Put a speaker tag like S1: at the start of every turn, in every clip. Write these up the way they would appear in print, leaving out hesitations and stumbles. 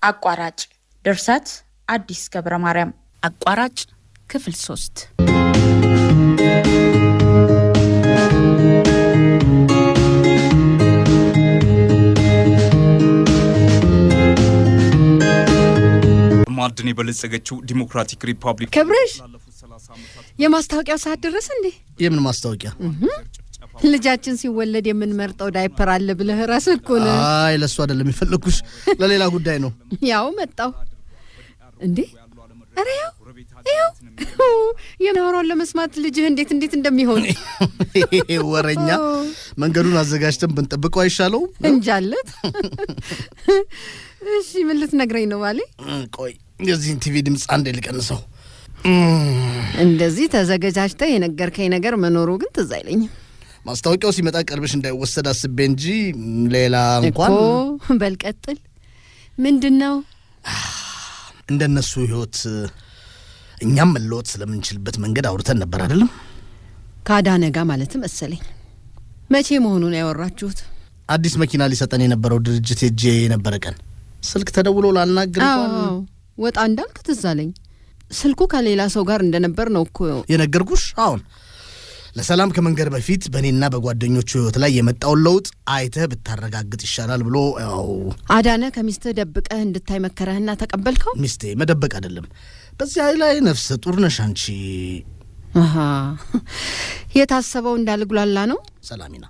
S1: አቋራጭ ድርሰት አዲስ ገብረ ማርያም
S2: አቋራጭ ክፍል 3
S3: ማድን የበለጸገችው ዲሞክራቲክ ሪፐብሊክ
S4: ክብርሽ የማስታወቂያው ሰዓት ደረሰ እንዴ?
S5: የምን ማስታወቂያ?
S4: ልጃችን ሲወለድ የምንመርጠው ዳይፐር አለ ብለህ ራስህ እኮ ነው።
S5: አይ ለሱ አይደለም ይፈልኩሽ ለሌላ ጉዳይ ነው።
S4: ያው መጣው እንዴ? አረ ያው የናወራውን ለመስማት ልጅህ እንዴት እንደሚሆን
S5: ወረኛ መንገዱን አዘጋጅተን ብንጠብቀው አይሻለው?
S4: እንጃለት። እሺ ምን ልትነግረኝ ነው ባሌ?
S5: ቆይ የዚህን ቲቪ ድምጽ አንዴ ልቀንሰው።
S4: እንደዚህ ተዘጋጅተህ የነገርከኝ ነገር መኖሩ ግን ትዝ አይለኝም።
S5: ማስታወቂያው ሲመጣ ቀርብሽ እንዳይወሰድ አስቤ እንጂ ሌላ እንኳን
S4: እኮ በልቀጥል ምንድነው?
S5: እንደነሱ ህይወት እኛም መለወጥ ስለምንችልበት መንገድ አውርተን ነበር አይደለም?
S4: ካዳነ ጋር ማለት መሰለኝ። መቼ መሆኑን ያወራችሁት?
S5: አዲስ መኪና ሊሰጠን የነበረው ድርጅት ሄጄ የነበረ ቀን ስልክ ተደውሎ ላናግር እንኳን
S4: ወጣ እንዳልክ ትዝ አለኝ። ስልኩ ከሌላ ሰው ጋር እንደነበር ነው እኮ
S5: የነገርኩሽ። አሁን ለሰላም ከመንገር በፊት በእኔና በጓደኞቹ ህይወት ላይ የመጣውን ለውጥ አይተህ ብታረጋግጥ ይሻላል ብሎ ያው
S4: አዳነ ከሚስትህ ደብቀህ እንድታይ መከረህና ተቀበልከው?
S5: ሚስቴ መደበቅ አይደለም፣ በዚህ ላይ ነፍሰ ጡር ነሽ አንቺ።
S4: የታሰበው እንዳልጉላላ ነው።
S5: ሰላሚና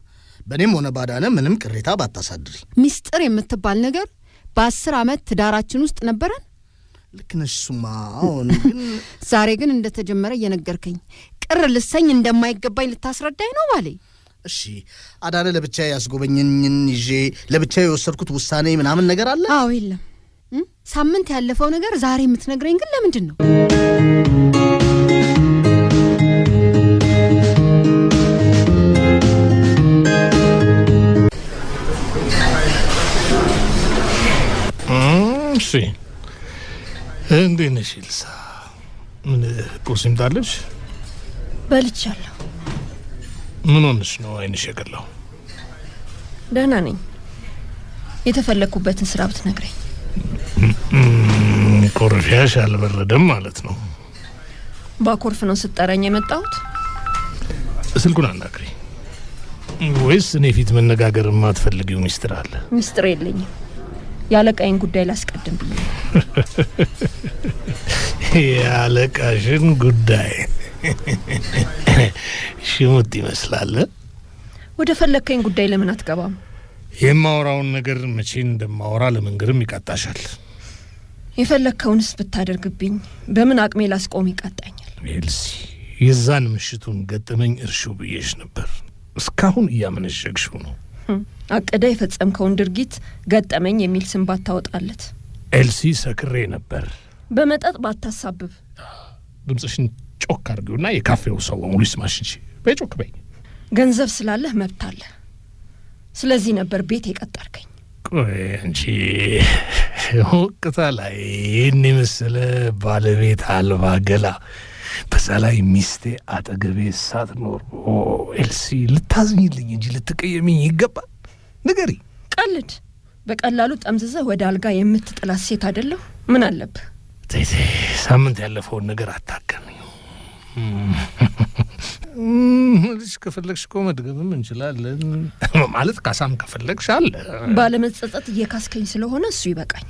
S5: በእኔም ሆነ ባዳነ ምንም ቅሬታ ባታሳድሪ።
S4: ሚስጥር የምትባል ነገር በ10 ዓመት ትዳራችን ውስጥ ነበረን።
S5: ልክ ነሽ ሱማ። አሁን ግን
S4: ዛሬ ግን እንደተጀመረ እየነገርከኝ ቅር ልሰኝ እንደማይገባኝ ልታስረዳኝ ነው ባሌ?
S5: እሺ አዳነ ለብቻዬ ያስጎበኘኝን ይዤ ለብቻዬ የወሰድኩት ውሳኔ ምናምን ነገር አለ?
S4: አዎ የለም። ሳምንት ያለፈው ነገር ዛሬ የምትነግረኝ ግን ለምንድን ነው?
S6: እሺ እንዴት ነሽ ኤልሳ? ምን ቁርስ ይምጣልሽ?
S7: በልቻለሁ።
S6: ምን ሆነሽ ነው አይንሽ የቀላው?
S7: ደህና ነኝ። የተፈለኩበትን ስራ ብትነግረኝ።
S6: ኮርፊያሽ አልበረደም ማለት ነው?
S7: ባኮርፍ ነው ስጠራኝ የመጣሁት?
S6: ስልኩን አናግሪ። ወይስ እኔ ፊት መነጋገር የማትፈልጊው ሚስጥር አለ?
S7: ሚስጥር የለኝም። ያለቃዬን ጉዳይ ላስቀድም ብዬ።
S6: ያለቃሽን ጉዳይ ሽሙጥ ይመስላል።
S7: ወደ ፈለከኝ ጉዳይ ለምን አትገባም?
S6: የማወራውን ነገር መቼ እንደማወራ ለመንገርም ይቃጣሻል።
S7: የፈለከውንስ ብታደርግብኝ በምን አቅሜ ላስቆም ይቃጣኛል?
S6: ኤልሲ የዛን ምሽቱን ገጠመኝ እርሹ ብዬሽ ነበር። እስካሁን እያመነሸግሽው ነው።
S7: አቀደ የፈጸምከውን ድርጊት ገጠመኝ የሚል ስም ባታወጣለት።
S6: ኤልሲ ሰክሬ ነበር።
S7: በመጠጥ ባታሳብብ።
S6: ድምጽሽን ጮክ አድርጊውና የካፌው ሰው ሙሉ ይስማሽ እንጂ በጮክ በይ።
S7: ገንዘብ ስላለህ መብት አለ። ስለዚህ ነበር ቤት የቀጠርከኝ።
S6: ቆይ አንቺ ወቅታ ላይ እኔ መሰለ ባለቤት አልባ ገላ በዛ ላይ ሚስቴ አጠገቤ ሳትኖር ኤልሲ ልታዝኝልኝ እንጂ ልትቀየሚኝ ይገባል? ንገሪ።
S7: ቀልድ በቀላሉ ጠምዝዘህ ወደ አልጋ የምትጥላት ሴት አይደለሁ። ምን አለብህ?
S6: ተይቴ ሳምንት ያለፈውን ነገር አታከሚው። ልጅ ከፈለግሽ እኮ መድገምም እንችላለን። ማለት ካሳም ከፈለግሽ አለ።
S7: ባለመጸጸት እየካስከኝ ስለሆነ እሱ ይበቃኝ።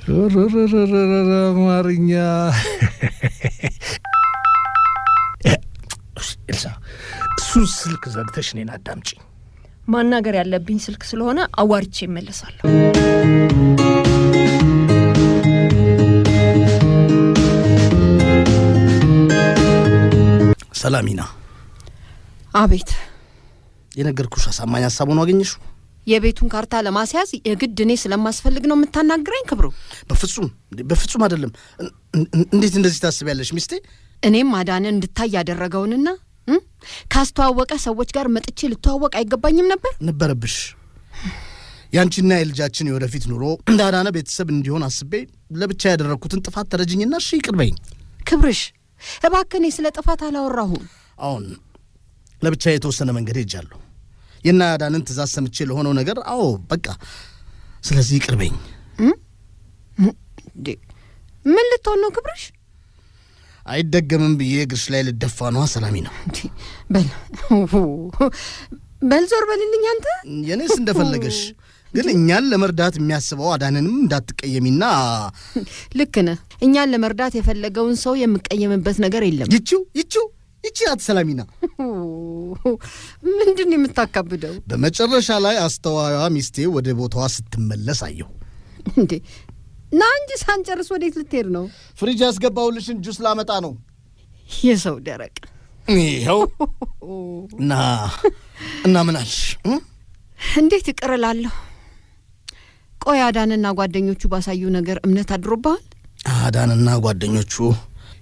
S6: አማርኛ ኤልሳ እሱን ስልክ ዘግተሽ እኔን አዳምጪኝ።
S7: ማናገር ያለብኝ ስልክ ስለሆነ አዋርቼ እመለሳለሁ።
S5: ሰላሚና።
S4: አቤት።
S5: የነገርኩሽ አሳማኝ ሐሳቡን አገኘሽው?
S4: የቤቱን ካርታ ለማስያዝ የግድ እኔ ስለማስፈልግ ነው የምታናግረኝ ክብሩ?
S5: በፍጹም አይደለም። እንዴት እንደዚህ ታስቢያለሽ ሚስቴ?
S4: እኔም አዳነ እንድታይ ያደረገውንና ካስተዋወቀ ሰዎች ጋር መጥቼ ልተዋወቅ አይገባኝም
S5: ነበረብሽ። ያንቺና የልጃችን የወደፊት ኑሮ እንዳዳነ ቤተሰብ እንዲሆን አስቤ ለብቻ ያደረኩትን ጥፋት ተረጅኝና እሺ ይቅር በይኝ።
S4: ክብርሽ እባክህ፣ እኔ ስለ ጥፋት አላወራሁም።
S5: አሁን ለብቻ የተወሰነ መንገድ ሄጃለሁ። የና አዳነን ትእዛዝ ሰምቼ ለሆነው ነገር አዎ በቃ ስለዚህ ይቅር በይኝ።
S4: ምን ልትሆን ነው ክብርሽ?
S5: አይደገምም ብዬ እግርሽ ላይ ልደፋ ነው ሰላሚና።
S4: በል ዞር በልልኝ አንተ።
S5: የኔስ እንደፈለገሽ፣ ግን እኛን ለመርዳት የሚያስበው አዳንንም እንዳትቀየሚና።
S4: ልክ ነህ። እኛን ለመርዳት የፈለገውን ሰው የምቀየምበት ነገር የለም።
S5: ይቺ አትሰላሚና።
S4: ምንድን የምታካብደው?
S5: በመጨረሻ ላይ አስተዋዩዋ ሚስቴ ወደ ቦታዋ ስትመለስ አየሁ።
S4: እንዴ ና እንጂ ሳንጨርስ ወዴት ልትሄድ ነው?
S5: ፍሪጅ ያስገባሁልሽን ጁስ ላመጣ ነው።
S4: የሰው ደረቅ
S5: ይኸው። እና ምን አልሽ?
S4: እንዴት ይቅር እላለሁ? ቆይ አዳንና ጓደኞቹ ባሳዩ ነገር እምነት አድሮብሃል?
S5: አዳንና ጓደኞቹ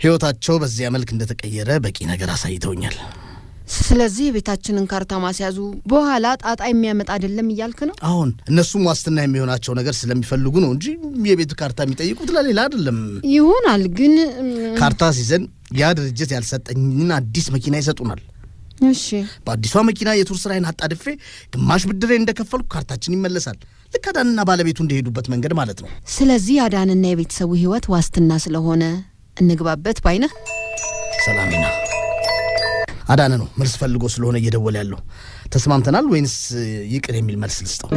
S5: ህይወታቸው በዚያ መልክ እንደተቀየረ በቂ ነገር አሳይተውኛል።
S4: ስለዚህ የቤታችንን ካርታ ማስያዙ በኋላ ጣጣ የሚያመጣ አይደለም እያልክ ነው?
S5: አሁን እነሱም ዋስትና የሚሆናቸው ነገር ስለሚፈልጉ ነው እንጂ የቤቱ ካርታ የሚጠይቁት ለሌላ አይደለም።
S4: ይሆናል፣ ግን
S5: ካርታ ሲዘን ያ ድርጅት ያልሰጠኝን አዲስ መኪና ይሰጡናል።
S4: እሺ፣
S5: በአዲሷ መኪና የቱር ስራዬን አጣድፌ ግማሽ ብድሬ እንደከፈልኩ ካርታችን ይመለሳል። ልክ አዳንና ባለቤቱ እንደሄዱበት መንገድ ማለት ነው።
S4: ስለዚህ አዳንና የቤተሰቡ ህይወት ዋስትና ስለሆነ እንግባበት ባይነህ።
S5: ሰላሚና አዳነ ነው መልስ ፈልጎ ስለሆነ እየደወለ ያለው። ተስማምተናል ወይንስ ይቅር የሚል መልስ ልስጠው?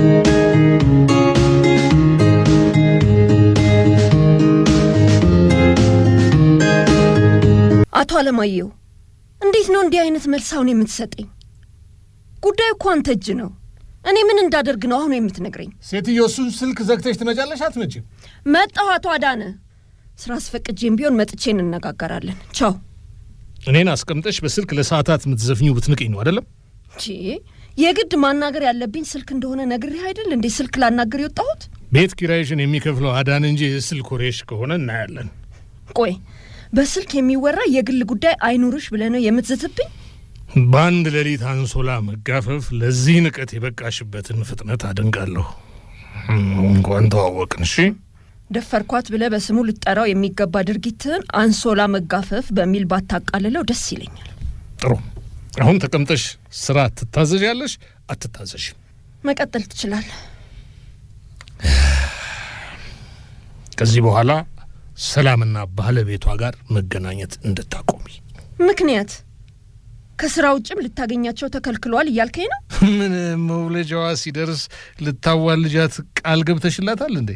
S7: አቶ አለማየሁ እንዴት ነው እንዲህ አይነት መልስ አሁን የምትሰጠኝ? ጉዳዩ እኮ አንተ እጅ ነው። እኔ ምን እንዳደርግ ነው አሁን የምትነግረኝ?
S6: ሴትዮ እሱን ስልክ ዘግተሽ ትመጫለሽ? አትመጪም?
S7: መጣሁ አቶ አዳነ። ስራ አስፈቅጄም ቢሆን መጥቼ እንነጋገራለን። ቻው።
S6: እኔን አስቀምጠሽ በስልክ ለሰዓታት የምትዘፍኚው ብትንቅኝ ነው አይደለም?
S7: የግድ ማናገር ያለብኝ ስልክ እንደሆነ ነግሬህ አይደል እንዴ ስልክ ላናገር የወጣሁት?
S6: ቤት ኪራይሽን የሚከፍለው አዳን እንጂ የስልክ ወሬሽ ከሆነ እናያለን።
S7: ቆይ በስልክ የሚወራ የግል ጉዳይ አይኑርሽ ብለህ ነው የምትዘትብኝ?
S6: በአንድ ሌሊት አንሶላ መጋፈፍ ለዚህ ንቀት የበቃሽበትን ፍጥነት አደንቃለሁ። እንኳን ተዋወቅን። እሺ
S7: ደፈርኳት ብለህ በስሙ ልጠራው የሚገባ ድርጊትህን አንሶላ መጋፈፍ በሚል ባታቃልለው ደስ ይለኛል።
S6: ጥሩ። አሁን ተቀምጠሽ ስራ ትታዘዣለሽ? አትታዘዥም?
S7: መቀጠል ትችላለህ።
S6: ከዚህ በኋላ ሰላምና ባለቤቷ ጋር መገናኘት እንድታቆሚ።
S7: ምክንያት? ከስራ ውጭም ልታገኛቸው ተከልክሏል እያልከኝ ነው?
S6: ምን መውለጃዋ ሲደርስ ልታዋልጃት ቃል ገብተሽላታል እንዴ?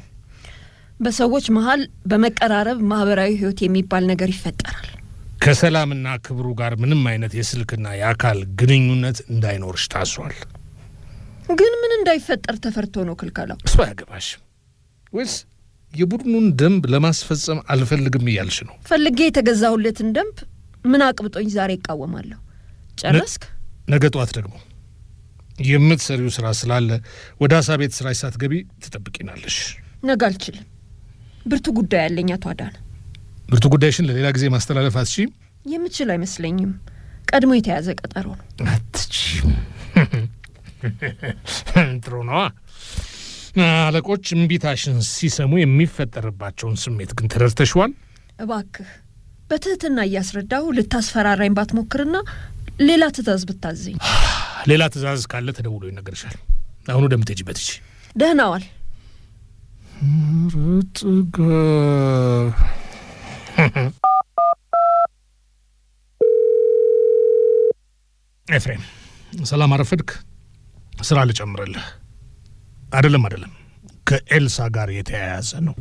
S7: በሰዎች መሃል በመቀራረብ ማህበራዊ ህይወት የሚባል ነገር ይፈጠራል።
S6: ከሰላምና ክብሩ ጋር ምንም አይነት የስልክና የአካል ግንኙነት እንዳይኖርሽ ታሷል።
S7: ግን ምን እንዳይፈጠር ተፈርቶ ነው ክልከላው?
S6: እሱ አያገባሽም። ወይስ የቡድኑን ደንብ ለማስፈጸም አልፈልግም እያልሽ ነው?
S7: ፈልጌ የተገዛሁለትን ደንብ ምን አቅብጦኝ ዛሬ ይቃወማለሁ? ጨረስክ?
S6: ነገ ጧት ደግሞ የምትሰሪው ስራ ስላለ ወደ አሳ ቤት ስራ ሳትገቢ ትጠብቂናለሽ።
S7: ነገ አልችልም። ብርቱ ጉዳይ ያለኝ አቶ አዳነ።
S6: ብርቱ ጉዳይሽን ለሌላ ጊዜ ማስተላለፍ አትችይም?
S7: የምችል አይመስለኝም። ቀድሞ የተያዘ ቀጠሮ ነው።
S6: አትችይም። ጥሩ ነዋ። አለቆች እምቢታሽን ሲሰሙ የሚፈጠርባቸውን ስሜት ግን ተረድተሽዋል?
S7: እባክህ በትህትና እያስረዳሁ ልታስፈራራኝ ባትሞክርና ሌላ ትእዛዝ ብታዘኝ።
S6: ሌላ ትእዛዝ ካለ ተደውሎ ይነገርሻል። አሁን ወደምትሄጂበት እሺ።
S7: ደህና ዋል።
S6: ርጥጋ ኤፍሬም፣ ሰላም አረፈድክ? ስራ ልጨምርልህ። አይደለም ከኤልሳ ጋር የተያያዘ ነው።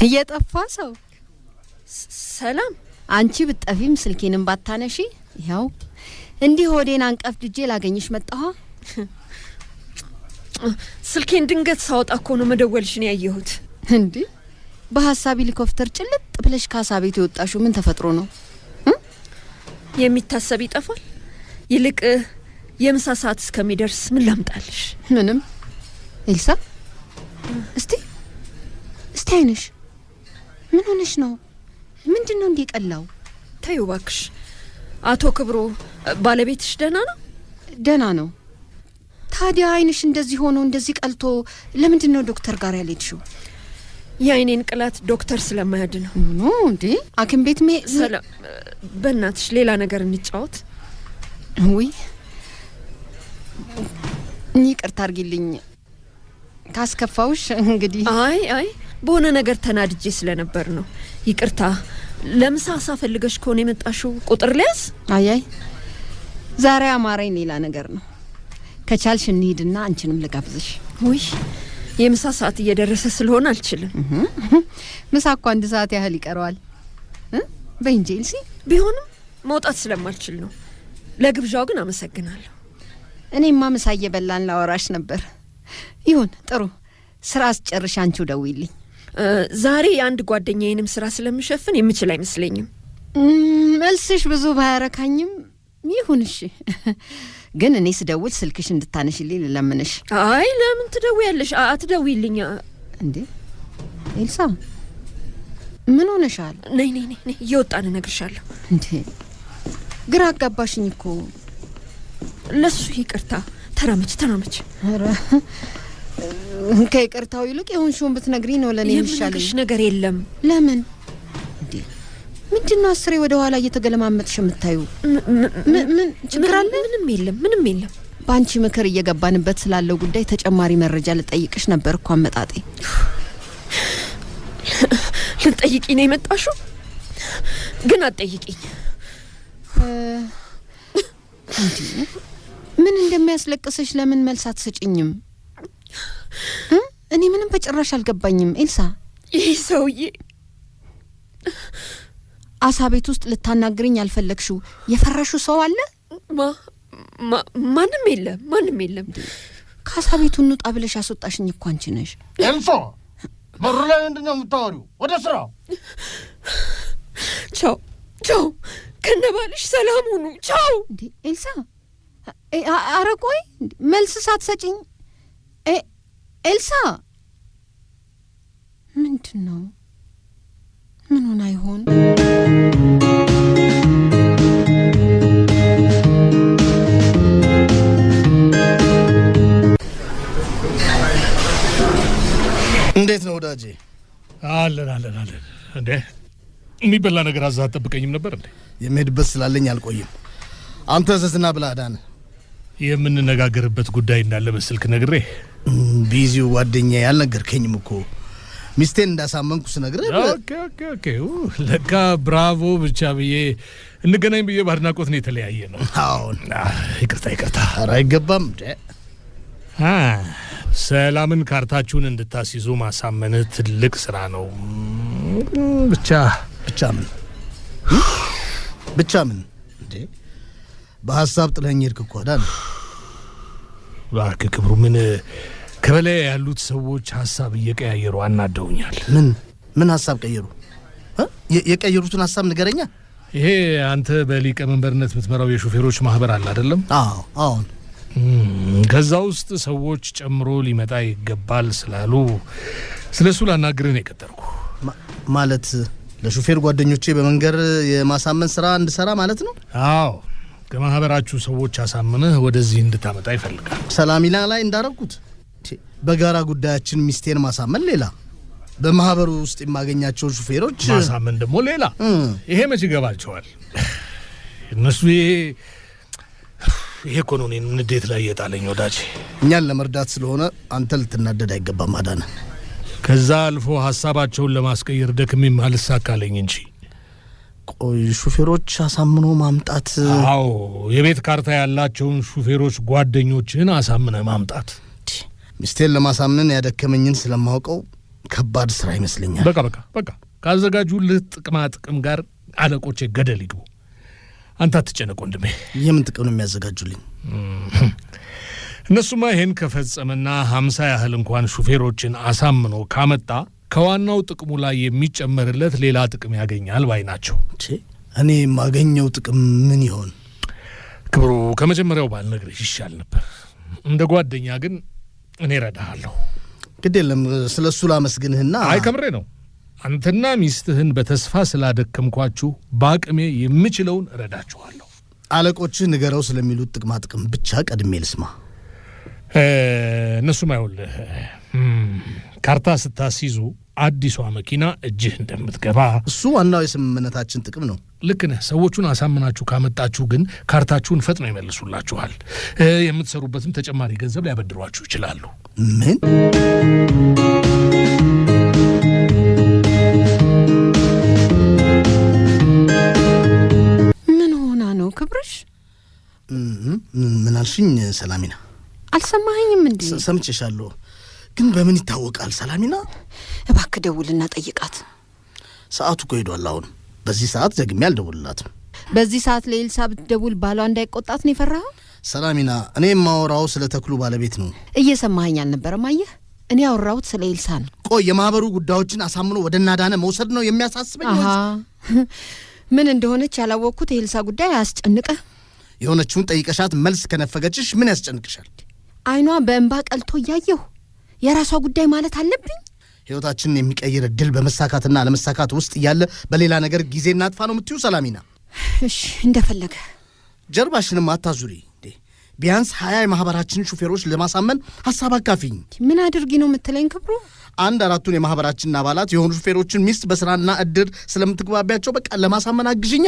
S4: እየጠፋ ሰው
S7: ሰላም።
S4: አንቺ ብትጠፊም ስልኬንም ባታነሺ ያው እንዲህ ሆዴን አንቀፍ ድጄ ላገኝሽ መጣሁ።
S7: ስልኬን ድንገት ሳወጣ እኮ ነው መደወልሽን ያየሁት።
S4: እንዴ በሐሳብ ሄሊኮፕተር ጭልጥ ብለሽ ካሳ ቤት የወጣሽው ምን ተፈጥሮ ነው?
S7: የሚታሰብ ይጠፋል። ይልቅ የምሳ ሰዓት እስከሚደርስ ምን ላምጣልሽ?
S4: ምንም። ኤልሳ እስቲ አይነሽ ምን ሆነሽ ነው? ምንድነው እንዲህ ቀላው?
S7: ተይው እባክሽ። አቶ ክብሩ ባለቤትሽ ደህና ነው?
S4: ደህና ነው። ታዲያ አይንሽ እንደዚህ ሆኖ እንደዚህ ቀልቶ ለምንድነው ዶክተር ጋር ያልሄድሽው?
S7: የአይኔን ቅላት ዶክተር ስለማያድነው
S4: ነው እንዴ? አክም ቤት
S7: ሰላም በእናትሽ ሌላ ነገር እንጫወት።
S4: ውይ ይቅርታ አድርጊልኝ ካስከፋውሽ። እንግዲህ
S7: አይ በሆነ ነገር ተናድጄ ስለነበር ነው። ይቅርታ። ለምሳ ፈልገሽ ከሆነ የመጣሽው ቁጥር ሊያዝ?
S4: አይ ዛሬ አማረኝ ሌላ ነገር ነው። ከቻልሽ እንሂድና አንቺንም ልጋብዝሽ።
S7: ውይ የምሳ ሰዓት እየደረሰ ስለሆነ አልችልም።
S4: ምሳ እኮ 1 ሰዓት ያህል ይቀረዋል። በእንጀልሲ
S7: ቢሆንም መውጣት ስለማልችል ነው። ለግብዣው ግን አመሰግናለሁ።
S4: እኔማ ምሳ እየበላን ላወራሽ ነበር። ይሁን ጥሩ። ስራ አስጨርሽ አንቺው ደውይልኝ።
S7: ዛሬ የአንድ ጓደኛዬንም ስራ ስለምሸፍን የምችል አይመስለኝም።
S4: መልስሽ ብዙ ባያረካኝም ይሁን እሺ። ግን እኔ ስደውል ስልክሽ እንድታነሽልኝ ለምንሽ።
S7: አይ ለምን ትደውያለሽ? አትደውይልኝ
S4: እንዴ ኤልሳ። ምን ሆነሻል?
S7: ነይ እየወጣን እነግርሻለሁ።
S4: እንዴ ግራ አጋባሽኝ እኮ።
S7: ለሱ ይቅርታ። ተራመች።
S4: ኧረ ከይቅርታው ይልቅ የሆንሽውን ብትነግሪኝ ነው ለኔ ይሻለኝ።
S7: የምነግርሽ ነገር የለም።
S4: ለምን እንዴ? ምንድነው አስሬ ወደ ኋላ እየተገለማመጥሽ የምታዩ? ምን ችግር አለ?
S7: ምንም የለም።
S4: ባንቺ ምክር እየገባንበት ስላለው ጉዳይ ተጨማሪ መረጃ ልጠይቅሽ ነበር እኮ አመጣጤ።
S7: ልጠይቂኝ ነው የመጣሽው? ግን አትጠይቂኝ።
S4: እንዴ ምን እንደሚያስለቅስሽ ለምን መልስ አትሰጪኝም? እኔ ምንም በጭራሽ አልገባኝም ኤልሳ።
S7: ይሄ ሰውዬ
S4: አሳ ቤት ውስጥ ልታናግሪኝ ያልፈለግሽው የፈራሽው ሰው አለ?
S7: ማንም የለም።
S4: ከአሳ ቤቱ እንውጣ ብለሽ ያስወጣሽኝ እኮ አንቺ ነሽ።
S5: ኤልሳ በሩ ላይ ምንድነው የምታወሪው? ወደ ስራ።
S7: ቻው ከነባልሽ ሰላም ሁኑ። ቻው።
S4: እንዴ ኤልሳ ኧረ ቆይ መልስ ሳትሰጪኝ ኤልሳ። ምንድነው? ምን ሆና ይሆን?
S5: እንዴት ነው ወዳጄ?
S6: አለን እንዴ የሚበላ ነገር አዛ አትጠብቀኝም ነበር እንዴ?
S5: የምሄድበት ስላለኝ አልቆይም። አንተ ዘዝና ብላ ዳነ።
S6: የምንነጋገርበት ጉዳይ እንዳለ በስልክ ነግሬ
S5: ቢዚው ጓደኛዬ ያልነገርከኝም እኮ ሚስቴን እንዳሳመንኩ ስነግርህ።
S6: ኦኬ ለካ ብራቮ ብቻ ብዬ እንገናኝ ብዬ ባድናቆት ነው የተለያየ ነው።
S5: አሁን
S6: ይቅርታ።
S5: ኧረ አይገባም።
S6: ሰላምን ካርታችሁን እንድታስይዙ ማሳመንህ ትልቅ ስራ ነው።
S5: ብቻ ምን እንዴ በሐሳብ ጥለኸኝ ሄድክ እኮ አይደል?
S6: እባክህ ክብሩ፣ ምን ከበላይ ያሉት ሰዎች ሐሳብ እየቀያየሩ አናደውኛል።
S5: ምን ሐሳብ ቀየሩ? የቀየሩትን ሐሳብ ንገረኛ።
S6: ይሄ አንተ በሊቀ መንበርነት የምትመራው የሹፌሮች ማህበር አለ አይደለም?
S5: አዎ።
S6: ከዛ ውስጥ ሰዎች ጨምሮ ሊመጣ ይገባል ስላሉ ስለሱ ላናግርህ ነው የቀጠርኩ።
S5: ማለት ለሹፌር ጓደኞቼ በመንገር የማሳመን ስራ እንድሰራ ማለት ነው?
S6: አዎ፣ ከማህበራችሁ ሰዎች አሳምነህ ወደዚህ እንድታመጣ ይፈልጋል።
S5: ሰላሚና ላይ እንዳረኩት በጋራ ጉዳያችን ሚስቴን ማሳመን ሌላ፣ በማህበሩ ውስጥ የማገኛቸው ሹፌሮች
S6: ማሳመን ደግሞ ሌላ። ይሄ መች ይገባቸዋል እነሱ? ይሄ እኮ ነው እኔን ንዴት ላይ የጣለኝ ወዳጄ።
S5: እኛን ለመርዳት ስለሆነ አንተ ልትናደድ አይገባም አዳነ።
S6: ከዛ አልፎ ሀሳባቸውን ለማስቀየር ደክሜም አልሳካለኝ እንጂ።
S5: ቆይ ሹፌሮች አሳምኖ ማምጣት?
S6: አዎ፣ የቤት ካርታ ያላቸውን ሹፌሮች ጓደኞችህን አሳምነህ ማምጣት።
S5: ሚስቴን ለማሳመን ያደከመኝን ስለማውቀው ከባድ ስራ ይመስለኛል።
S6: በቃ ካዘጋጁልህ ጥቅማ ጥቅም ጋር አለቆቼ ገደል ይግቡ። አንተ አትጨነቅ ወንድሜ።
S5: የምን ጥቅም ነው የሚያዘጋጁልኝ?
S6: እነሱማ ይሄን ከፈጸመና 50 ያህል እንኳን ሹፌሮችን አሳምኖ ካመጣ ከዋናው ጥቅሙ ላይ የሚጨመርለት ሌላ ጥቅም ያገኛል ባይ ናቸው።
S5: እኔ የማገኘው ጥቅም ምን ይሆን?
S6: ክብሩ፣ ከመጀመሪያው ባልነግርህ ይሻል ነበር። እንደ ጓደኛ ግን እኔ እረዳሃለሁ።
S5: ግድ የለም፣ ስለሱ ላመስግንህና።
S6: አይ ከምሬ ነው። አንተና ሚስትህን በተስፋ ስላደከምኳችሁ በአቅሜ የምችለውን እረዳችኋለሁ።
S5: አለቆችህ ንገረው ስለሚሉት ጥቅማ ጥቅም ብቻ ቀድሜ ልስማ።
S6: እነሱም አይውልህ ካርታ ስታስይዙ አዲሷ መኪና እጅህ እንደምትገባ።
S5: እሱ ዋናው የስምምነታችን ጥቅም ነው።
S6: ልክ ነህ። ሰዎቹን አሳምናችሁ ካመጣችሁ ግን ካርታችሁን ፈጥነው ይመልሱላችኋል። የምትሰሩበትም ተጨማሪ ገንዘብ ሊያበድሯችሁ ይችላሉ።
S4: ምን ሆና ነው ክብርሽ?
S5: ምን አልሽኝ ሰላሚና?
S4: አልሰማኸኝም እንዴ?
S5: ሰምቼሻለሁ፣ ግን በምን ይታወቃል ሰላሚና?
S4: እባክህ ደውልና ጠይቃት።
S5: ሰዓቱ እኮ ሄዷል። አሁን በዚህ ሰዓት ደግሜ አልደውልላትም።
S4: በዚህ ሰዓት ለኤልሳ ብትደውል ባሏ እንዳይቆጣት ነው የፈራኸው?
S5: ሰላሚና፣ እኔ የማወራው ስለ ተክሉ ባለቤት ነው።
S4: እየሰማኸኝ አልነበረም? አየህ፣ እኔ ያወራሁት ስለ ኤልሳ ነው።
S5: ቆይ የማህበሩ ጉዳዮችን አሳምኖ ወደ እናዳነ መውሰድ ነው የሚያሳስበኝ?
S4: ምን እንደሆነች ያላወቅኩት የኤልሳ ጉዳይ አያስጨንቅህ?
S5: የሆነችውን ጠይቀሻት መልስ ከነፈገችሽ ምን ያስጨንቅሻል?
S4: አይኗ በእንባ ቀልቶ እያየሁ የራሷ ጉዳይ ማለት አለብኝ?
S5: ህይወታችንን የሚቀይር እድል በመሳካትና አለመሳካት ውስጥ እያለ በሌላ ነገር ጊዜ እናጥፋ ነው የምትዩ ሰላሚና?
S4: እሺ እንደፈለገ።
S5: ጀርባሽንም አታዙሪ እንዴ። ቢያንስ 20 የማህበራችንን ሹፌሮች ለማሳመን ሀሳብ አካፊኝ።
S4: ምን አድርጊ ነው የምትለኝ ክብሩ?
S5: 4 የማህበራችንን አባላት የሆኑ ሹፌሮችን ሚስት በስራና እድር ስለምትግባቢያቸው በቃ ለማሳመን አግዥኛ።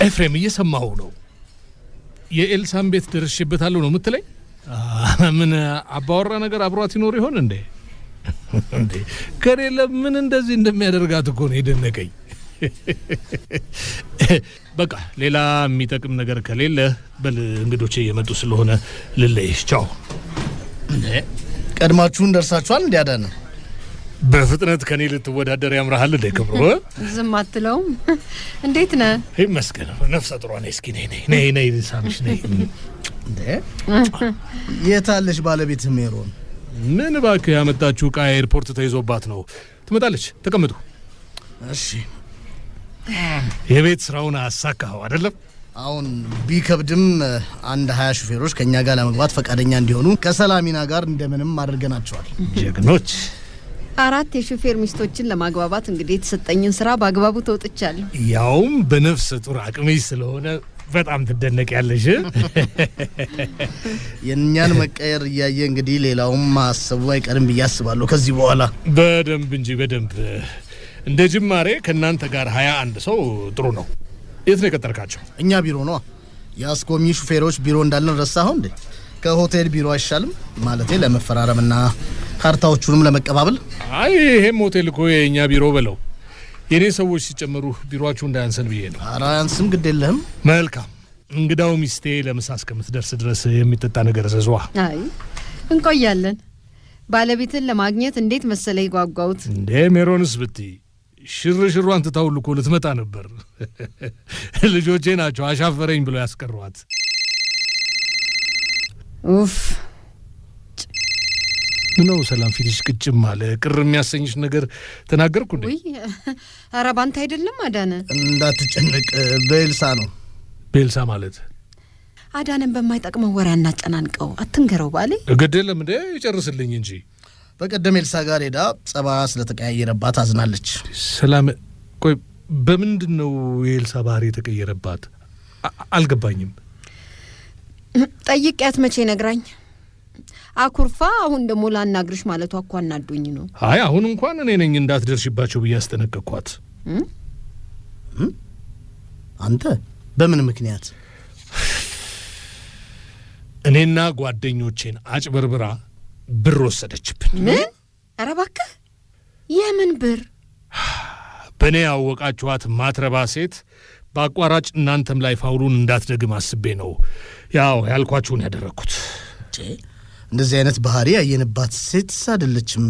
S6: ኤፍሬም እየሰማሁ ነው። የኤልሳን ቤት ደርሼበታለሁ ነው የምትለኝ? ምን አባወራ ነገር አብሯት ይኖር ይሆን እንዴ? ከሌለ ምን እንደዚህ እንደሚያደርጋት እኮ ነው የደነቀኝ። በቃ ሌላ የሚጠቅም ነገር ከሌለ በል፣ እንግዶቼ እየመጡ ስለሆነ ልለይሽ። ቻው።
S5: ቀድማችሁን ደርሳችኋል እንዲያዳነ?
S6: በፍጥነት ከኔ ልትወዳደር ያምራሃል እንዴ ክብሩ?
S4: ዝም አትለውም? እንዴት ነህ?
S6: ይመስገን። ነፍሰ ጥሯ ነኝ። እስኪ ነይ ሳምሽ ነይ።
S5: እንዴ የታለሽ ባለቤት ሜሮን?
S6: ምን እባክህ ያመጣችሁ ዕቃ ኤርፖርት ተይዞባት ነው። ትመጣለች። ተቀመጡ።
S5: እሺ።
S6: የቤት ስራውን አሳካኸው አይደለም?
S5: አሁን ቢከብድም 20 ሹፌሮች ከኛ ጋር ለመግባት ፈቃደኛ እንዲሆኑ ከሰላሚና ጋር እንደምንም አድርገናቸዋል።
S6: ጀግኖች።
S4: 4 የሹፌር ሚስቶችን ለማግባባት እንግዲህ የተሰጠኝን ስራ በአግባቡ ተወጥቻለሁ።
S6: ያውም በነፍስ ጡር አቅምሽ ስለሆነ በጣም ትደነቂያለሽ።
S5: የእኛን መቀየር እያየ እንግዲህ ሌላውም ማሰቡ አይቀርም ብዬ አስባለሁ ከዚህ በኋላ።
S6: በደንብ እንጂ በደንብ። እንደ ጅማሬ ከእናንተ ጋር 21 ሰው ጥሩ ነው። የት ነው የቀጠርካቸው?
S5: እኛ ቢሮ ነው። የአስጎብኚ ሹፌሮች ቢሮ እንዳለን ረሳኸው እንዴ? ከሆቴል ቢሮ አይሻልም? ማለቴ ለመፈራረምና ካርታዎቹንም ለመቀባበል።
S6: አይ ይሄም ሆቴል እኮ የእኛ ቢሮ በለው። የኔ ሰዎች ሲጨመሩ ቢሮአችሁ እንዳያንሰን ብዬ ነው።
S5: ኧረ አያንስም፣ ግድ የለህም።
S6: መልካም። እንግዳው ሚስቴ ለምሳ እስከምትደርስ ድረስ የሚጠጣ ነገር ዘዟ።
S4: አይ እንቆያለን። ባለቤትን ለማግኘት እንዴት መሰለ ይጓጓውት
S6: እንዴ። ሜሮንስ ብትይ ሽርሽሯን ትታውል እኮ ልትመጣ ነበር። ልጆቼ ናቸው አሻፈረኝ ብለው ያስቀሯት።
S4: ኡፍ
S6: ምነው ሰላም ፊትሽ ቅጭም አለ? ቅር የሚያሰኝሽ ነገር ተናገርኩ እንዴ?
S4: ወይ ኧረ ባንተ አይደለም አዳነ።
S5: እንዳትጨነቅ፣ በኤልሳ ነው።
S6: በኤልሳ ማለት
S4: አዳነን በማይጠቅመው ወሬ አናጨናንቀው፣ አትንገረው ባሌ።
S6: ግድ የለም እንዴ ይጨርስልኝ እንጂ።
S5: በቀደም ኤልሳ ጋር ሄዳ ጸባዋ ስለተቀያየረባት አዝናለች።
S6: ሰላም ቆይ፣ በምንድን ነው የኤልሳ ባህሪ የተቀየረባት? አልገባኝም።
S4: ጠይቄያት መቼ ነግራኝ አኩርፋ አሁን ደሞ ላናግርሽ ማለቷ እኮ አናዶኝ ነው።
S6: አይ አሁን እንኳን እኔ ነኝ እንዳትደርሽባቸው ብዬ አስጠነቀቅኳት።
S5: አንተ በምን ምክንያት?
S6: እኔና ጓደኞቼን አጭበርብራ ብር ወሰደችብን።
S4: ምን? ኧረ እባክህ የምን ብር?
S6: በእኔ ያወቃችኋት ማትረባ ሴት በአቋራጭ እናንተም ላይ ፋውሉን እንዳትደግም አስቤ ነው ያው ያልኳችሁን ያደረግኩት።
S5: እንደዚህ አይነት ባህሪ ያየንባት ሴት አይደለችም።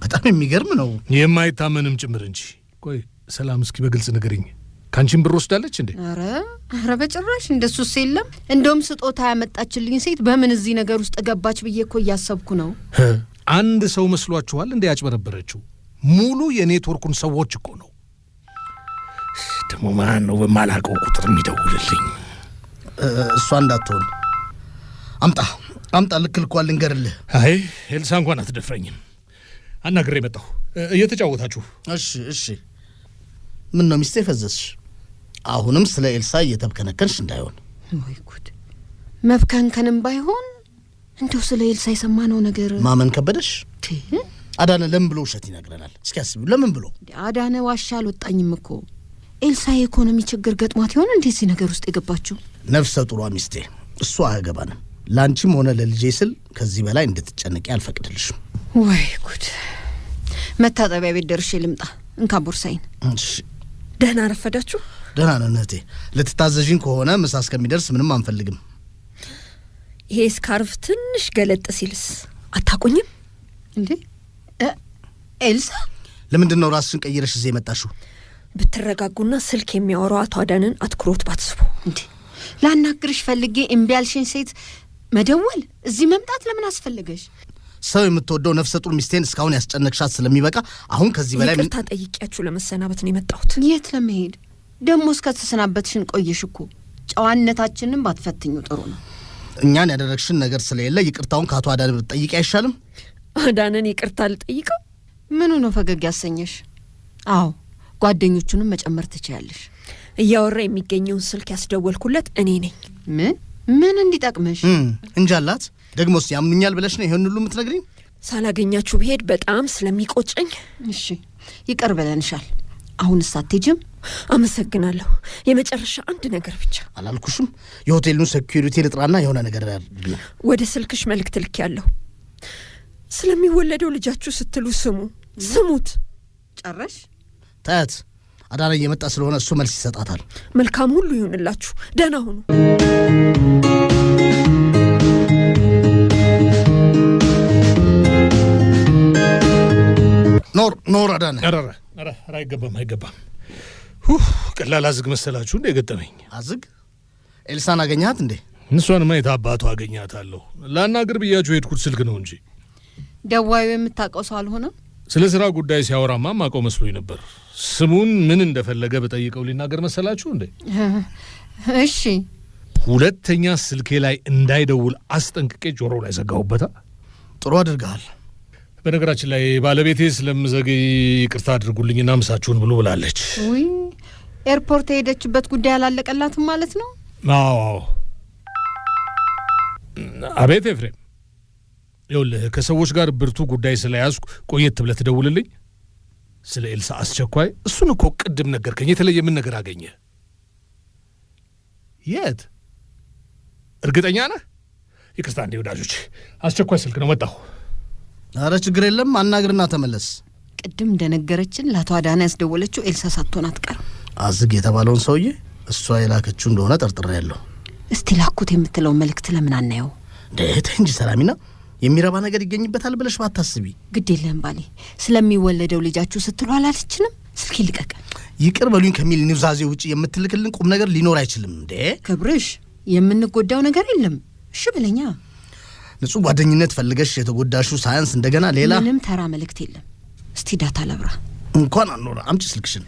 S5: በጣም የሚገርም ነው።
S6: የማይታመንም ጭምር እንጂ። ቆይ ሰላም እስኪ በግልጽ ንገሪኝ፣ ካንቺን ብር ወስዳለች እንዴ?
S4: ኧረ በጭራሽ እንደሱስ የለም። እንደውም ስጦታ ያመጣችልኝ ሴት በምን እዚህ ነገር ውስጥ ገባች ብዬ እኮ እያሰብኩ ነው።
S6: አንድ ሰው መስሏችኋል እንዴ ያጭበረበረችው? ሙሉ የኔትወርኩን ሰዎች እኮ ነው። ደግሞ ማን ነው በማላውቀው ቁጥር የሚደውልልኝ?
S5: እሷ እንዳትሆን አምጣ ልክልኳል ልንገርልህ።
S6: አይ ኤልሳ እንኳን አትደፍረኝም። አናግሬ መጣሁ። እየተጫወታችሁ?
S5: እሺ ምን ነው ሚስቴ ፈዘዝሽ? አሁንም ስለ ኤልሳ እየተብከነከንሽ እንዳይሆን።
S4: ወይ ጉድ! መብከንከንም ባይሆን እንደው ስለ ኤልሳ የሰማነው ነገር
S5: ማመን ከበደሽ? አዳነ ለምን ብሎ ውሸት ይነግረናል? እስኪ አስቢው፣ ለምን ብሎ?
S4: አዳነ ዋሻ አልወጣኝም እኮ። ኤልሳ የኢኮኖሚ ችግር ገጥሟት ይሆን እንደዚህ ነገር ውስጥ የገባችው?
S5: ነፍሰ ጡሯ ሚስቴ፣ እሱ አያገባንም። ላንቺም ሆነ ለልጄ ስል ከዚህ በላይ እንድትጨነቂ አልፈቅድልሽም።
S4: ወይ ጉድ! መታጠቢያ ቤት ደርሼ ልምጣ። እንካ ቦርሳይን።
S5: እሺ።
S7: ደህና ረፈዳችሁ?
S5: ደህና ነን እህቴ። ልትታዘዥኝ ከሆነ ምሳ እስከሚደርስ ምንም አንፈልግም።
S7: ይሄ ስካርፍ ትንሽ ገለጥ ሲልስ አታቆኝም
S4: እንዴ? ኤልሳ፣
S5: ለምንድን ነው ራስሽን ቀይረሽ እዚህ የመጣሽው?
S7: ብትረጋጉና ስልክ የሚያወራው አቶ አዳንን አትኩሮት ባትስቡ።
S4: እንዴ ላናግርሽ ፈልጌ እምቢ ያልሽኝ ሴት መደወል እዚህ መምጣት ለምን አስፈለገሽ?
S5: ሰው የምትወደው ነፍሰ ጡር ሚስቴን እስካሁን ያስጨነቅሻት ስለሚበቃ አሁን ከዚህ በላይ
S7: ይቅርታ ጠይቂያችሁ ለመሰናበት ነው የመጣሁት።
S4: የት ለመሄድ ደግሞ? እስከተሰናበትሽን ቆየሽ እኮ። ጨዋነታችንን ባትፈትኙ ጥሩ ነው።
S5: እኛን ያደረግሽን ነገር ስለሌለ ይቅርታውን ከአቶ አዳነ ብትጠይቂ አይሻልም?
S7: አዳነን ይቅርታ ልጠይቀው?
S4: ምኑ ነው ፈገግ ያሰኘሽ? አዎ ጓደኞቹንም መጨመር ትችያለሽ።
S7: እያወራ የሚገኘውን ስልክ ያስደወልኩለት እኔ ነኝ።
S4: ምን እንዲጠቅምሽ?
S5: እንጃላት። ደግሞስ ያምኑኛል ብለሽ ነው ይሄን ሁሉ የምትነግሪኝ?
S7: ሳላገኛችሁ ብሄድ በጣም ስለሚቆጨኝ።
S4: እሺ ይቅር ብለንሻል። አሁንስ አትሄጂም?
S7: አመሰግናለሁ። የመጨረሻ አንድ ነገር ብቻ።
S5: አላልኩሽም? የሆቴሉን ሴኩሪቲ ልጥራና የሆነ ነገር ያርግልኝ።
S7: ወደ ስልክሽ መልእክት ልኬያለሁ። ስለሚወለደው ልጃችሁ ስትሉ ስሙት።
S4: ጨረሽ?
S5: ታያት፣ አዳነ እየመጣ ስለሆነ እሱ መልስ ይሰጣታል።
S7: መልካም ሁሉ ይሁንላችሁ። ደህና ሁኑ።
S5: ኖር አዳነ።
S6: ኧረ አይገባም። ቀላል አዝግ መሰላችሁ እንደ ገጠመኝ?
S5: አዝግ? ኤልሳን አገኛት እንዴ?
S6: እሷንማ የት አባቱ አገኛታለሁ? ላናግር ብያችሁ የሄድኩት ስልክ ነው እንጂ።
S4: ደዋዩ የምታውቀው ሰው አልሆነም?
S6: ስለ ስራ ጉዳይ ሲያወራማ ማውቀው መስሎኝ ነበር። ስሙን ምን እንደፈለገ በጠይቀው ሊናገር መሰላችሁ እንዴ?
S4: እሺ።
S6: ሁለተኛ ስልኬ ላይ እንዳይደውል አስጠንቅቄ ጆሮ ላይ ዘጋሁበታ።
S5: ጥሩ አድርገሃል።
S6: በነገራችን ላይ ባለቤቴ ስለምዘገይ ይቅርታ አድርጉልኝና ምሳችሁን ብሉ ብላለች።
S4: ውይ ኤርፖርት የሄደችበት ጉዳይ አላለቀላትም ማለት ነው?
S6: አዎ። አቤት ኤፍሬም፣ ይኸውልህ ከሰዎች ጋር ብርቱ ጉዳይ ስለያዝኩ ቆየት ብለህ ትደውልልኝ። ስለ ኤልሳ አስቸኳይ። እሱን እኮ ቅድም ነገርከኝ። የተለየ ምን ነገር አገኘ? የት? እርግጠኛ ነህ? ይቅርታ እንዴ ወዳጆች፣ አስቸኳይ ስልክ ነው፣ መጣሁ።
S5: አረ ችግር የለም፣ አናግርና ተመለስ።
S4: ቅድም እንደነገረችን ለአቶ አዳነ ያስደወለችው ኤልሳ ሳትሆን አትቀርም።
S5: አዝግ የተባለውን ሰውዬ እሷ የላከችው እንደሆነ ጠርጥሬያለሁ።
S4: እስቲ ላኩት የምትለውን መልእክት ለምን አናየው?
S5: ደህተ እንጂ ሰላሚና፣ የሚረባ ነገር ይገኝበታል ብለሽ ባታስቢ።
S4: ግድ የለም ባሌ፣ ስለሚወለደው ልጃችሁ ስትሉ አላለችንም? ስልክ ልቀቅ።
S5: ይቅር በሉኝ ከሚል ኑዛዜ ውጪ የምትልክልን ቁም ነገር ሊኖር አይችልም እንዴ?
S4: ክብርሽ፣ የምንጎዳው ነገር የለም። እሺ በለኛ።
S5: ንጹህ ጓደኝነት ፈልገሽ የተጎዳሽው ሳያንስ እንደገና ሌላ
S4: ምንም ተራ መልእክት የለም። እስቲ ዳታ ለብራ።
S5: እንኳን አኖረ አምጪ ስልክሽን።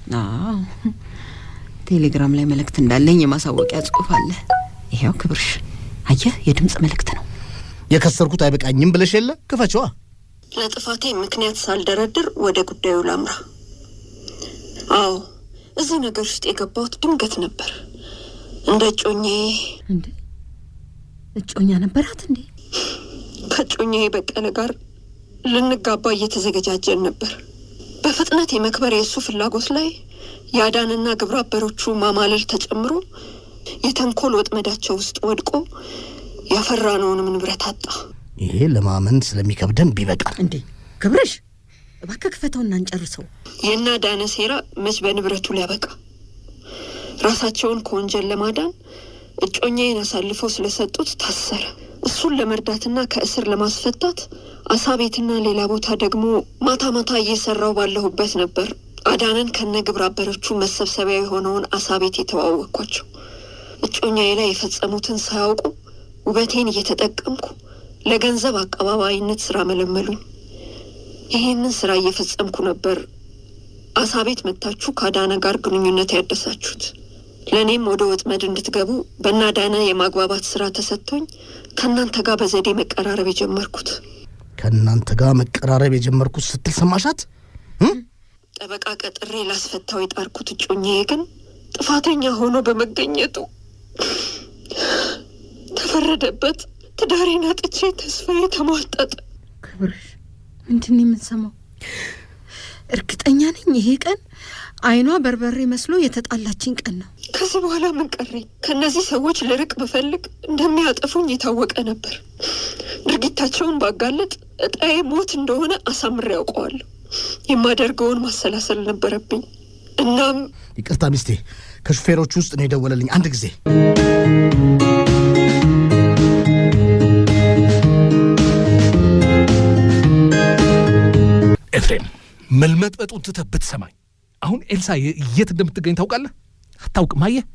S4: ቴሌግራም ላይ መልእክት እንዳለኝ የማሳወቂያ ጽሑፍ አለ። ይሄው ክብርሽ፣ አየህ፣ የድምጽ መልእክት ነው።
S5: የከሰርኩት አይበቃኝም ብለሽ የለ? ክፈችዋ።
S7: ለጥፋቴ ምክንያት ሳልደረድር ወደ ጉዳዩ ላምራ። አዎ እዚህ ነገር ውስጥ የገባሁት ድንገት ነበር። እንደ እጮኛዬ።
S4: እንዴ እጮኛ ነበራት እንዴ?
S7: ከእጮኛዬ በቀለ ጋር ልንጋባ እየተዘገጃጀን ነበር። በፍጥነት የመክበር የእሱ ፍላጎት ላይ የአዳንና ግብረ አበሮቹ ማማለል ተጨምሮ የተንኮል ወጥመዳቸው ውስጥ ወድቆ ያፈራነውንም ንብረት አጣ።
S5: ይሄ ለማመን ስለሚከብደን ቢበቃል።
S4: እንዴ ክብርሽ፣ እባክህ ክፈተውና እንጨርሰው።
S7: የእነ አዳነ ሴራ መች በንብረቱ ሊያበቃ? ራሳቸውን ከወንጀል ለማዳን እጮኛዬን አሳልፈው ስለሰጡት ታሰረ። እሱን ለመርዳትና ከእስር ለማስፈታት አሳ ቤትና ሌላ ቦታ ደግሞ ማታ ማታ እየሰራው ባለሁበት ነበር አዳነን ከነ ግብረ አበሮቹ መሰብሰቢያ የሆነውን አሳ ቤት የተዋወቅኳቸው። እጮኛዬ ላይ የፈጸሙትን ሳያውቁ ውበቴን እየተጠቀምኩ ለገንዘብ አቀባባይነት ስራ መለመሉኝ። ይህንን ስራ እየፈጸምኩ ነበር አሳ ቤት መታችሁ ከአዳነ ጋር ግንኙነት ያደሳችሁት። ለእኔም ወደ ወጥመድ እንድትገቡ በእናዳነ የማግባባት ስራ ተሰጥቶኝ ከእናንተ ጋር በዘዴ መቀራረብ የጀመርኩት።
S5: ከእናንተ ጋር መቀራረብ የጀመርኩት ስትል ሰማሻት?
S7: ጠበቃ ቀጥሬ ላስፈታው የጣርኩት እጮኛዬ ግን ጥፋተኛ ሆኖ በመገኘቱ ተፈረደበት። ትዳሬን አጥቼ ተስፋዬ ተሟጠጠ።
S4: ክብርሽ ምንድን የምንሰማው? እርግጠኛ ነኝ ይሄ ቀን አይኗ በርበሬ መስሎ የተጣላችን ቀን ነው።
S7: ከዚህ በኋላ ምን ቀረኝ? ከነዚህ ሰዎች ልርቅ ብፈልግ እንደሚያጠፉኝ የታወቀ ነበር። ድርጊታቸውን ባጋለጥ እጣዬ ሞት እንደሆነ አሳምሬ ያውቀዋለሁ። የማደርገውን ማሰላሰል ነበረብኝ። እናም
S5: ይቅርታ ሚስቴ፣ ከሹፌሮቹ ውስጥ ነው የደወለልኝ። አንድ ጊዜ
S6: ኤፍሬም፣ መልመጥበጡን ትተህ ብትሰማኝ። አሁን ኤልሳ የት እንደምትገኝ ታውቃለህ? አታውቅም። አየህ፣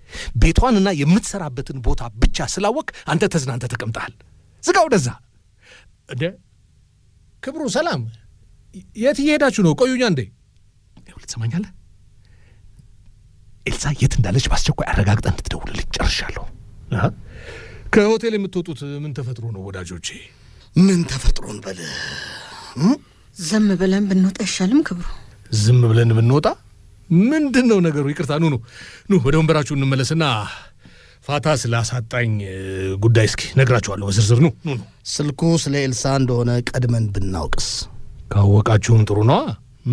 S6: ቤቷንና የምትሰራበትን ቦታ ብቻ ስላወቅ አንተ ተዝናንተ ተቀምጠሃል። ዝጋ ወደዛ።
S8: እንደ ክብሩ ሰላም፣ የት እየሄዳችሁ ነው? ቆዩኛ እንዴ።
S6: ይኸውልህ ትሰማኛለህ? ኤልሳ የት እንዳለች በአስቸኳይ አረጋግጠህ እንድትደውልልኝ ጨርሻለሁ።
S8: ከሆቴል የምትወጡት ምን ተፈጥሮ ነው ወዳጆቼ?
S5: ምን ተፈጥሮን በል።
S4: ዝም ብለን ብንወጣ አይሻልም ክብሩ?
S6: ዝም ብለን ብንወጣ ምንድን ነው ነገሩ? ይቅርታ፣ ኑ ወደ ወንበራችሁ እንመለስና ፋታ ስላሳጣኝ ጉዳይ እስኪ ነግራችኋለሁ በዝርዝር። ኑ
S5: ስልኩ ስለ ኤልሳ እንደሆነ ቀድመን ብናውቅስ?
S6: ካወቃችሁም ጥሩ ነዋ።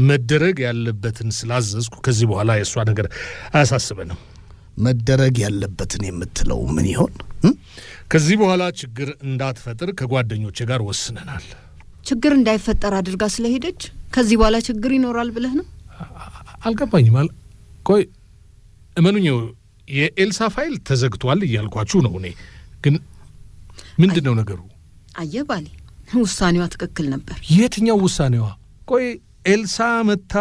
S6: መደረግ ያለበትን ስላዘዝኩ ከዚህ በኋላ የእሷ ነገር አያሳስበንም።
S5: መደረግ ያለበትን የምትለው ምን ይሆን?
S6: ከዚህ በኋላ ችግር እንዳትፈጥር ከጓደኞቼ ጋር ወስነናል።
S4: ችግር እንዳይፈጠር አድርጋ ስለሄደች ከዚህ በኋላ ችግር ይኖራል ብለህ ነው?
S6: አልገባኝም። ቆይ እመኑኝ፣ የኤልሳ ፋይል ተዘግቷል እያልኳችሁ ነው። እኔ ግን ምንድን ነው ነገሩ?
S4: አየህ ባሌ፣ ውሳኔዋ ትክክል ነበር።
S6: የትኛው ውሳኔዋ? ቆይ ኤልሳ መታ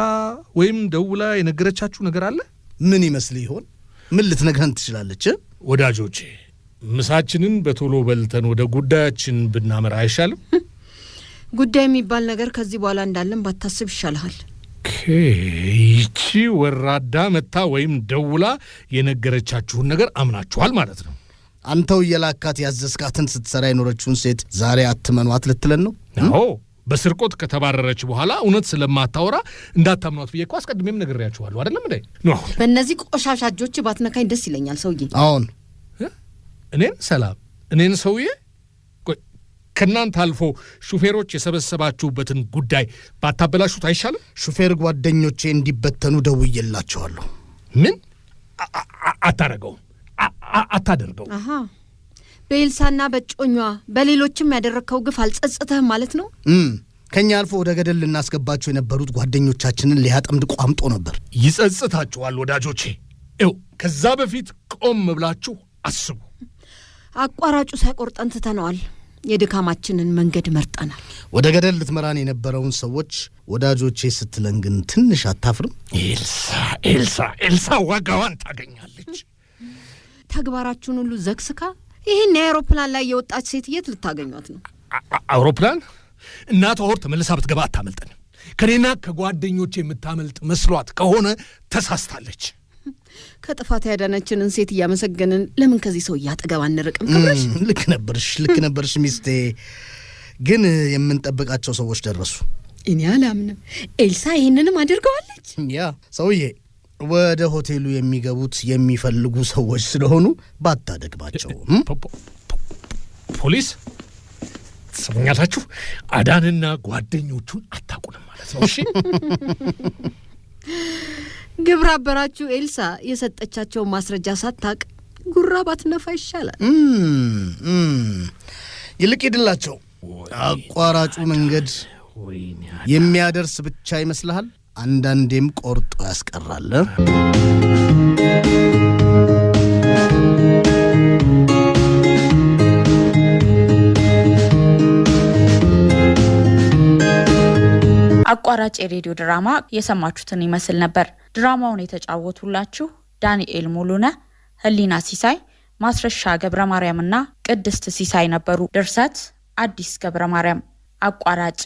S6: ወይም ደውላ የነገረቻችሁ ነገር አለ?
S5: ምን ይመስል ይሆን? ምን ልትነግረን ትችላለች?
S6: ወዳጆቼ፣ ምሳችንን በቶሎ በልተን ወደ ጉዳያችን ብናመራ አይሻልም?
S4: ጉዳይ የሚባል ነገር ከዚህ በኋላ እንዳለን ባታስብ ይሻልሃል።
S6: ይቺ ወራዳ መታ ወይም ደውላ የነገረቻችሁን ነገር አምናችኋል ማለት ነው?
S5: አንተው የላካት ያዘዝካትን ስትሰራ የኖረችውን ሴት ዛሬ አትመኗት ልትለን ነው?
S6: አዎ፣ በስርቆት ከተባረረች በኋላ እውነት ስለማታወራ እንዳታምኗት ብዬ እኮ አስቀድሜም ነግሬያችኋለሁ አይደለም እንዴ? ነው
S4: በእነዚህ ቆሻሻ እጆች ባትነካኝ ደስ ይለኛል ሰውዬ።
S5: አሁን
S6: እኔን ሰላም፣ እኔን ሰውዬ? ከእናንተ አልፎ ሹፌሮች የሰበሰባችሁበትን ጉዳይ ባታበላሹት አይሻልም?
S5: ሹፌር ጓደኞቼ እንዲበተኑ ደውዬላቸዋለሁ።
S6: ምን አታደርገውም? አታደርገው?
S4: አሃ፣ በኤልሳና በጮኟ በሌሎችም ያደረግከው ግፍ አልጸጽተህም ማለት ነው?
S5: ከኛ አልፎ ወደ ገደል ልናስገባቸው የነበሩት ጓደኞቻችንን ሊያጠምድ ቋምጦ ነበር።
S6: ይጸጽታችኋል ወዳጆቼ። ይኸው ከዛ በፊት ቆም ብላችሁ አስቡ።
S4: አቋራጩ ሳይቆርጠን ትተነዋል። የድካማችንን መንገድ መርጠናል።
S5: ወደ ገደል ልትመራን የነበረውን ሰዎች ወዳጆቼ ስትለን ግን ትንሽ አታፍርም?
S6: ኤልሳ ዋጋዋን ታገኛለች።
S4: ተግባራችሁን ሁሉ ዘግስካ ይህን የአውሮፕላን ላይ የወጣች ሴት የት ልታገኟት ነው?
S6: አውሮፕላን እናቷ ሆር ተመልሳ ብትገባ አታመልጠንም። ከኔና ከጓደኞቼ የምታመልጥ መስሏት ከሆነ ተሳስታለች።
S4: ከጥፋት ያዳነችንን ሴት እያመሰገንን ለምን ከዚህ ሰው እያጠገብ አንርቅም? ክብረሽ
S5: ልክ ነበርሽ ሚስቴ። ግን የምንጠብቃቸው ሰዎች ደረሱ።
S4: እኔ አላምንም። ኤልሳ ይህንንም አድርገዋለች።
S5: ያ ሰውዬ ወደ ሆቴሉ የሚገቡት የሚፈልጉ ሰዎች ስለሆኑ ባታደግባቸው።
S6: ፖሊስ ትሰሙኛላችሁ? አዳንና ጓደኞቹን አታውቁንም ማለት ነው። እሺ
S4: ግብረ አበራችሁ ኤልሳ የሰጠቻቸውን ማስረጃ ሳታቅ ጉራ ባትነፋ ይሻላል።
S5: ይልቅ ሂድላቸው። አቋራጩ መንገድ የሚያደርስ ብቻ ይመስልሃል? አንዳንዴም ቆርጦ ያስቀራል።
S1: አቋራጭ የሬዲዮ ድራማ የሰማችሁትን ይመስል ነበር። ድራማውን የተጫወቱላችሁ ዳንኤል ሙሉነህ፣ ህሊና ሲሳይ፣ ማስረሻ ገብረ ማርያምና ቅድስት ሲሳይ ነበሩ። ድርሰት አዲስ ገብረ ማርያም። አቋራጭ